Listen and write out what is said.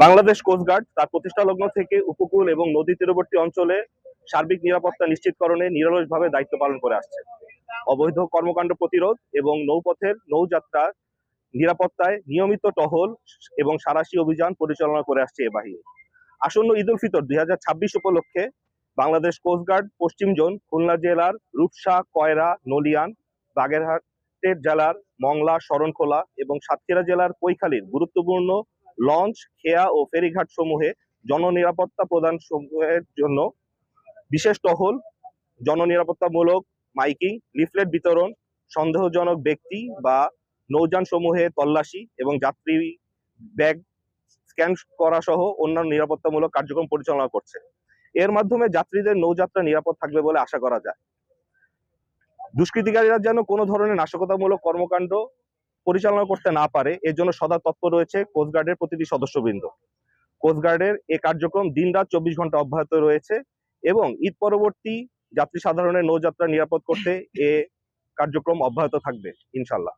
Bangladesh coast guard তার প্রতিষ্ঠা লগ্ন থেকে উপকূল এবং নদী তীরবর্তী অঞ্চলে সার্বিক নিরাপত্তা নিশ্চিতকরণে নিরলসভাবে দায়িত্ব পালন করে আসছে। অবৈধ কর্মকাণ্ড প্রতিরোধ এবং নৌপথের নৌযাত্রার নিরাপত্তায় নিয়মিত টহল এবং সাঁড়াশি অভিযান পরিচালনা করে আসছে এ বাহিনী। আসন্ন ঈদ উল ফিতর 2026 উপলক্ষে বাংলাদেশ কোস্টগার্ড পশ্চিম জোন খুলনা জেলার রূপসা, কয়রা, নলিয়ান, বাগেরহাটের জেলার মংলা, শরণখোলা এবং সাতক্ষীরা জেলার কৈখালীর গুরুত্বপূর্ণ লঞ্চ, খেয়া ও ফেরিঘাট সমূহে জননিরাপত্তা প্রদান সমূহের জন্য বিশেষ টহল, জননিরাপত্তামূলক মাইকিং, লিফলেট বিতরণ, সন্দেহজনক ব্যক্তি বা নৌযান সমূহে তল্লাশি এবং যাত্রী ব্যাগ স্ক্যান করা সহ অন্যান্য নিরাপত্তামূলক কার্যক্রম পরিচালনা করছে। এর মাধ্যমে যাত্রীদের নৌযাত্রা নিরাপদ থাকবে বলে আশা করা যায়। দুষ্কৃতিকারীরা যেন কোনো ধরনের নাশকতামূলক কর্মকাণ্ড পরিচালনা করতে না পারে, এর জন্য সদা তৎপর রয়েছে কোস্টগার্ডের প্রতিটি সদস্যবৃন্দ। কোস্টগার্ডের এ কার্যক্রম দিনরাত 24 ঘন্টা অব্যাহত রয়েছে এবং ঈদ পরবর্তী যাত্রী সাধারণের নৌযাত্রা নিরাপদ করতে এ কার্যক্রম অব্যাহত থাকবে ইনশাল্লাহ।